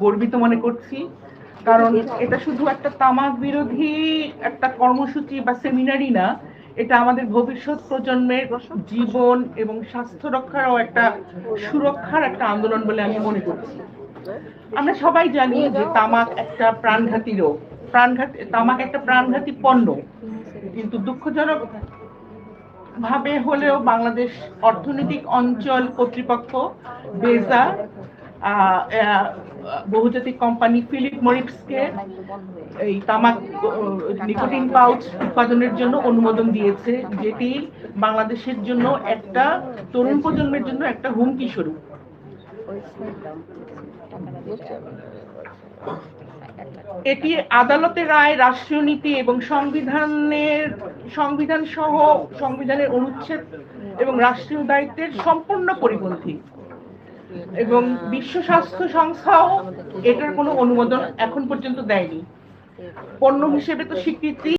গর্বিত মনে করছি, কারণ এটা শুধু একটা তামাক বিরোধী একটা কর্মসূচি বা সেমিনারই না, এটা আমাদের ভবিষ্যৎ প্রজন্মের জীবন এবং স্বাস্থ্য রক্ষারও একটা সুরক্ষার একটা আন্দোলন বলে আমি মনে করছি। আমরা সবাই জানি যে তামাক একটা প্রাণঘাতী রোগ, তামাক একটা প্রাণঘাতী পণ্য, কিন্তু দুঃখজনক ভাবে হলেও বাংলাদেশ অর্থনৈতিক অঞ্চল কর্তৃপক্ষ বেজা বহুজাতিক কোম্পানি ফিলিপ মরিসকে এই তামাক নিকোটিন পাউচ উৎপাদনের জন্য অনুমোদন দিয়েছে, যেটি বাংলাদেশের জন্য একটা তরুণ প্রজন্মের জন্য একটা হুমকি স্বরূপ। এটি আদালতের রায়, রাষ্ট্রীয় নীতি এবং সংবিধান সহ সংবিধানের অনুচ্ছেদ এবং রাষ্ট্রীয় দায়িত্বের সম্পূর্ণ পরিপন্থী, এবং বিশ্ব স্বাস্থ্য সংস্থাও এটার কোনো অনুমোদন এখন পর্যন্ত দেয়নি। পণ্য হিসেবে তো স্বীকৃতি